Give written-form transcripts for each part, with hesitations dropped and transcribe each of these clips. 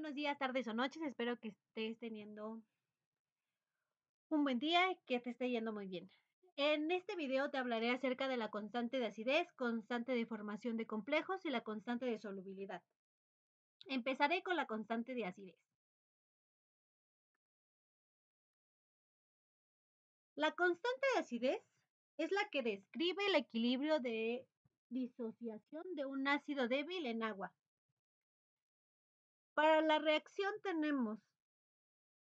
buenos días, tardes o noches. Espero que estés teniendo un buen día y que te esté yendo muy bien. En este video te hablaré acerca de la constante de acidez, constante de formación de complejos y la constante de solubilidad. Empezaré con la constante de acidez. La constante de acidez es la que describe el equilibrio de disociación de un ácido débil en agua. Para la reacción tenemos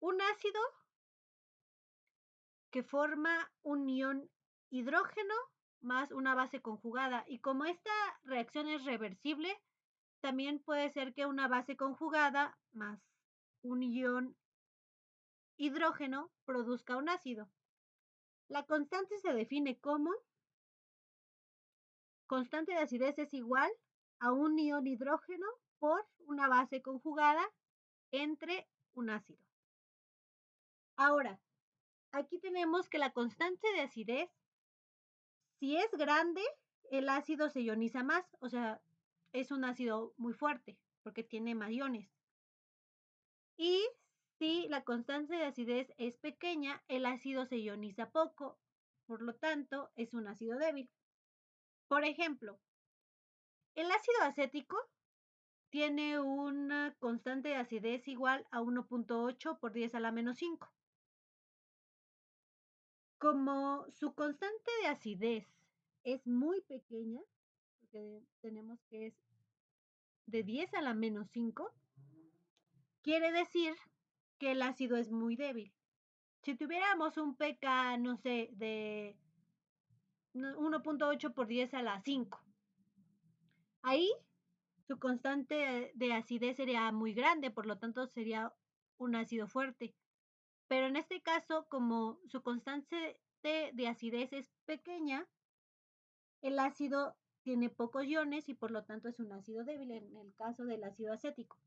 un ácido que forma un ion hidrógeno más una base conjugada. Y como esta reacción es reversible, también puede ser que una base conjugada más un ion hidrógeno produzca un ácido. La constante se define como constante de acidez es igual a un ion hidrógeno por una base conjugada entre un ácido. Ahora, aquí tenemos que la constante de acidez, si es grande, el ácido se ioniza más, o sea, es un ácido muy fuerte porque tiene más iones. Y si la constante de acidez es pequeña, el ácido se ioniza poco, por lo tanto, es un ácido débil. Por ejemplo, el ácido acético tiene una constante de acidez igual a 1.8 por 10 a la menos 5. Como su constante de acidez es muy pequeña, porque tenemos que es de 10 a la menos 5, quiere decir que el ácido es muy débil. Si tuviéramos un pK, no sé, de 1.8 por 10 a la 5, ahí su constante de acidez sería muy grande, por lo tanto sería un ácido fuerte. Pero en este caso, como su constante de acidez es pequeña, el ácido tiene pocos iones y por lo tanto es un ácido débil en el caso del ácido acético.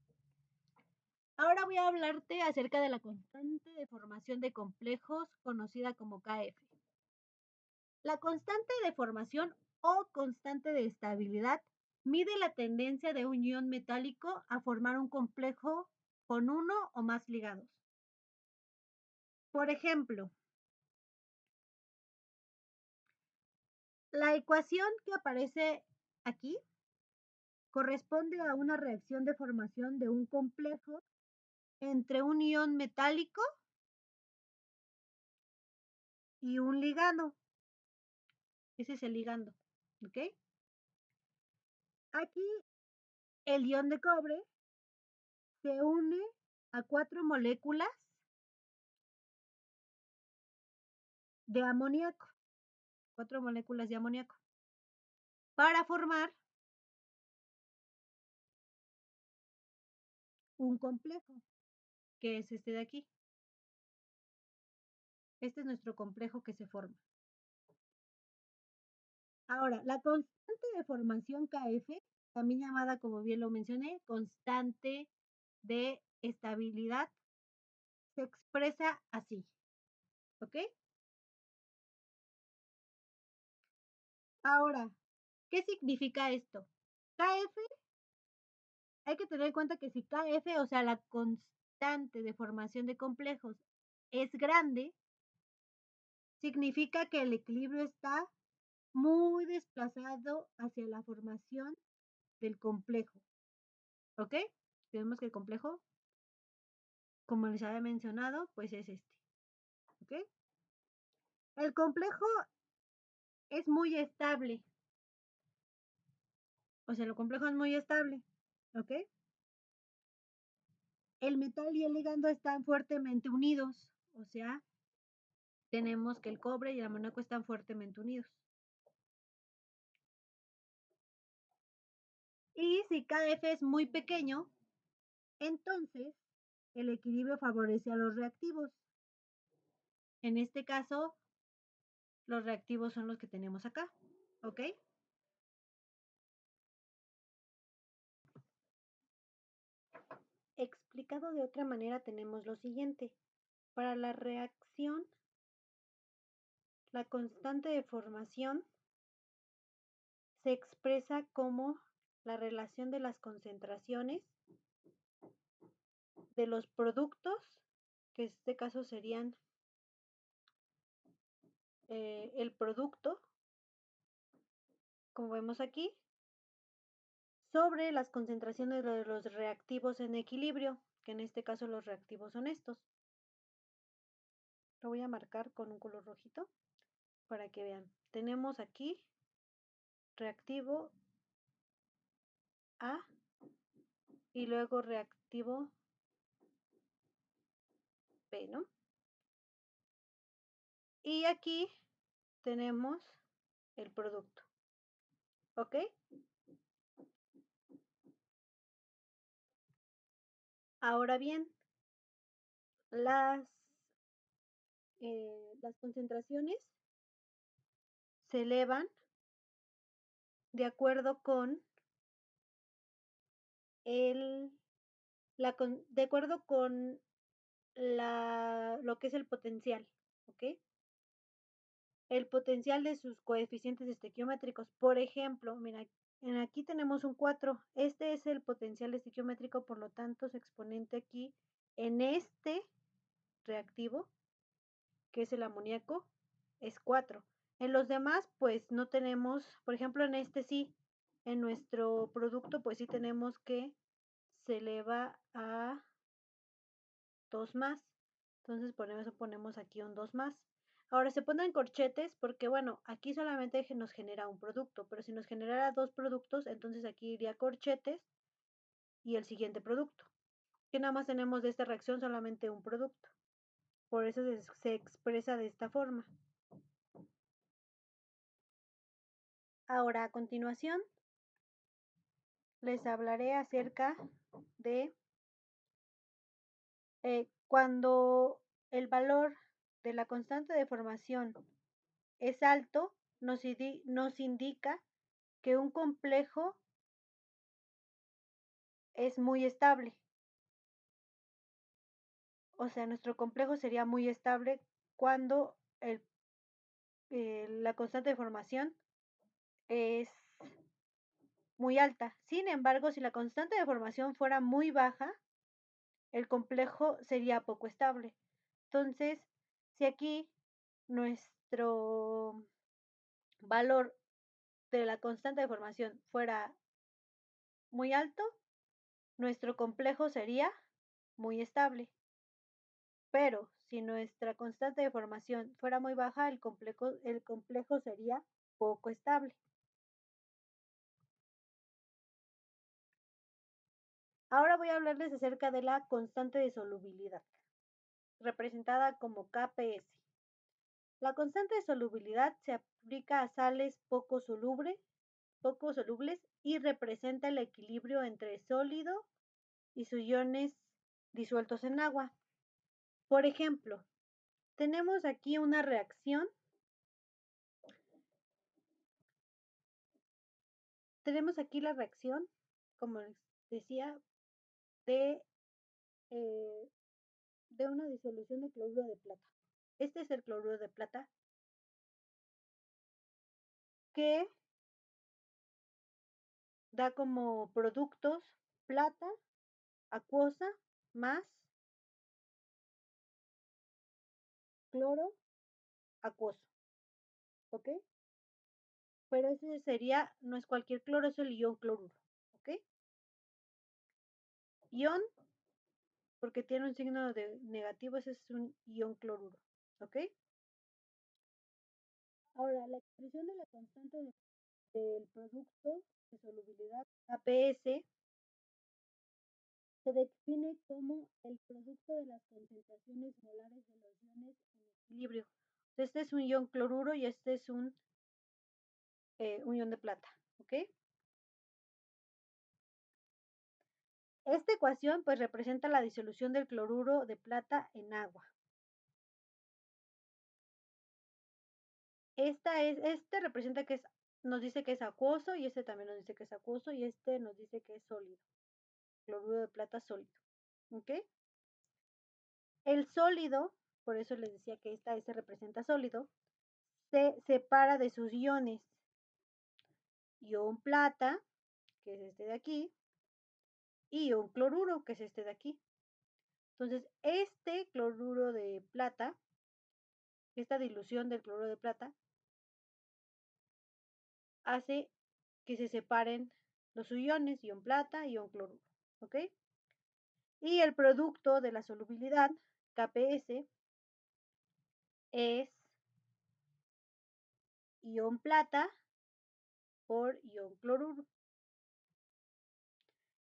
Ahora voy a hablarte acerca de la constante de formación de complejos conocida como Kf. La constante de formación o constante de estabilidad mide la tendencia de un ion metálico a formar un complejo con uno o más ligados. Por ejemplo, la ecuación que aparece aquí corresponde a una reacción de formación de un complejo entre un ion metálico y un ligando. Ese es el ligando, ¿ok? Aquí el ion de cobre se une a 4 moléculas de amoníaco, 4 moléculas de amoníaco, para formar un complejo, que es este de aquí. Este es nuestro complejo que se forma. Ahora, la constante de formación Kf, también llamada, como bien lo mencioné, constante de estabilidad, se expresa así, ¿ok? Ahora, ¿qué significa esto? Kf, hay que tener en cuenta que si Kf, o sea, la constante de formación de complejos, es grande, significa que el equilibrio está muy desplazado hacia la formación del complejo, ¿ok? Vemos que el complejo, como les había mencionado, pues es este, ¿ok? El complejo es muy estable, o sea, el complejo es muy estable, ¿ok? El metal y el ligando están fuertemente unidos, o sea, tenemos que el cobre y el amoníaco están fuertemente unidos. Y si Kf es muy pequeño, entonces el equilibrio favorece a los reactivos. En este caso, los reactivos son los que tenemos acá, ¿ok? Explicado de otra manera tenemos lo siguiente. Para la reacción, la constante de formación se expresa como la relación de las concentraciones de los productos, que en este caso serían el producto, como vemos aquí, sobre las concentraciones de los reactivos en equilibrio, que en este caso los reactivos son estos. Lo voy a marcar con un color rojito para que vean. Tenemos aquí reactivo A y luego reactivo B, ¿no? Y aquí tenemos el producto, ¿ok? Ahora bien, las concentraciones se elevan de acuerdo con de acuerdo con lo que es el potencial, ¿ok? El potencial de sus coeficientes estequiométricos. Por ejemplo, mira, aquí tenemos un 4. Este es el potencial estequiométrico, por lo tanto, su exponente aquí en este reactivo, que es el amoníaco, es 4. En los demás, pues no tenemos, por ejemplo, en este sí, en nuestro producto, pues sí tenemos que se eleva a 2 más. Entonces por eso ponemos aquí un 2 más. Ahora se ponen corchetes porque, bueno, aquí solamente nos genera un producto, pero si nos generara dos productos, entonces aquí iría corchetes y el siguiente producto. Que nada más tenemos de esta reacción solamente un producto. Por eso se expresa de esta forma. Ahora, a continuación, les hablaré acerca de cuando el valor de la constante de formación es alto, nos indica que un complejo es muy estable. O sea, nuestro complejo sería muy estable cuando la constante de formación es muy alta. Sin embargo, si la constante de formación fuera muy baja, el complejo sería poco estable. Entonces, si aquí nuestro valor de la constante de formación fuera muy alto, nuestro complejo sería muy estable. Pero si nuestra constante de formación fuera muy baja, el complejo sería poco estable. Ahora voy a hablarles acerca de la constante de solubilidad, representada como Kps. La constante de solubilidad se aplica a sales poco solubles y representa el equilibrio entre sólido y sus iones disueltos en agua. Por ejemplo, tenemos aquí una reacción. Tenemos aquí la reacción, como les decía, de, de una disolución de cloruro de plata. Este es el cloruro de plata que da como productos plata acuosa más cloro acuoso, ¿ok? Pero ese sería, no es cualquier cloro, es el ion cloruro, ¿ok? Ion, porque tiene un signo de negativo, ese es un ion cloruro, ¿ok? Ahora, la expresión de la constante del producto de solubilidad APS se define como el producto de las concentraciones molares de los iones en equilibrio. Este es un ion cloruro y este es un ion de plata, ¿ok? Esta ecuación pues representa la disolución del cloruro de plata en agua. Este representa que nos dice que es acuoso y este también nos dice que es acuoso y este nos dice que es sólido. Cloruro de plata sólido, ¿ok? El sólido, por eso les decía que esta S representa sólido, se separa de sus iones. Ion plata, que es este de aquí, y ion cloruro, que es este de aquí. Entonces, este cloruro de plata, esta dilución del cloruro de plata, hace que se separen los iones, ion plata, ion cloruro, ¿ok? Y el producto de la solubilidad, KPS, es ion plata por ion cloruro.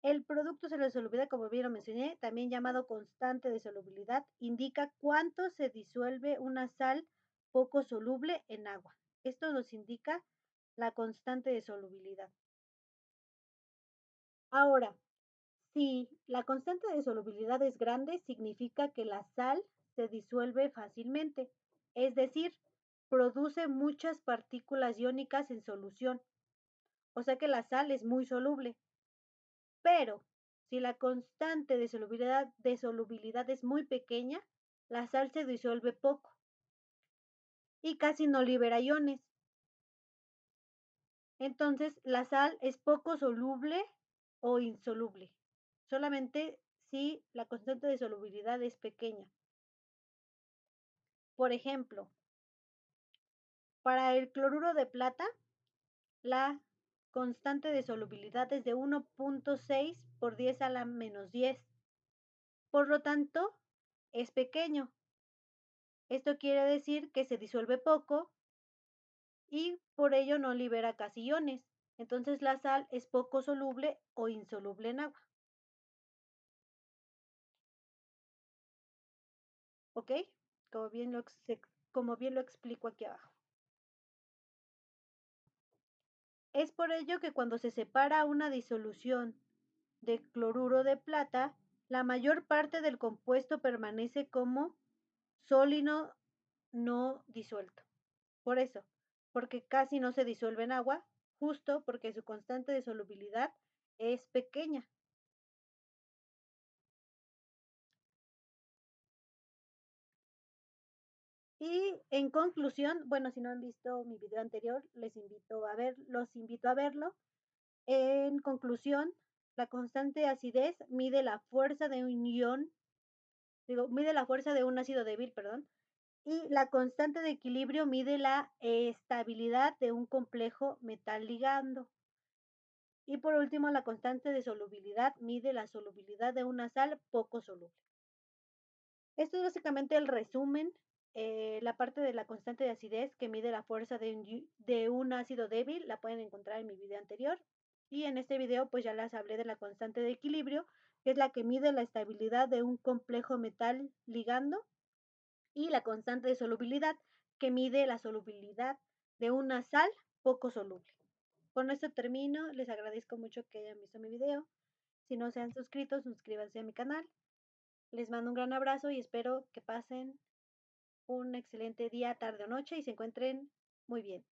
El producto de la solubilidad, como bien lo mencioné, también llamado constante de solubilidad, indica cuánto se disuelve una sal poco soluble en agua. Esto nos indica la constante de solubilidad. Ahora, si la constante de solubilidad es grande, significa que la sal se disuelve fácilmente, es decir, produce muchas partículas iónicas en solución, o sea que la sal es muy soluble. Pero si la constante de solubilidad es muy pequeña, la sal se disuelve poco y casi no libera iones. Entonces, la sal es poco soluble o insoluble, solamente si la constante de solubilidad es pequeña. Por ejemplo, para el cloruro de plata, la constante de solubilidad es de 1.6 por 10 a la menos 10. Por lo tanto, es pequeño. Esto quiere decir que se disuelve poco y por ello no libera casi iones. Entonces la sal es poco soluble o insoluble en agua. ¿Ok? Como bien lo explico aquí abajo. Es por ello que cuando se separa una disolución de cloruro de plata, la mayor parte del compuesto permanece como sólido no disuelto. Por eso, porque casi no se disuelve en agua, justo porque su constante de solubilidad es pequeña. Y en conclusión, bueno, si no han visto mi video anterior, los invito a verlo. En conclusión, la constante de acidez mide la fuerza de un mide la fuerza de un ácido débil, perdón, y la constante de equilibrio mide la estabilidad de un complejo metal ligando. Y por último, la constante de solubilidad mide la solubilidad de una sal poco soluble. Esto es básicamente el resumen. La parte de la constante de acidez que mide la fuerza de un ácido débil la pueden encontrar en mi video anterior. Y en este video pues ya les hablé de la constante de equilibrio, que es la que mide la estabilidad de un complejo metal ligando. Y la constante de solubilidad, que mide la solubilidad de una sal poco soluble. Con esto termino. Les agradezco mucho que hayan visto mi video. Si no se han suscrito, suscríbanse a mi canal. Les mando un gran abrazo y espero que pasen un excelente día, tarde o noche y se encuentren muy bien.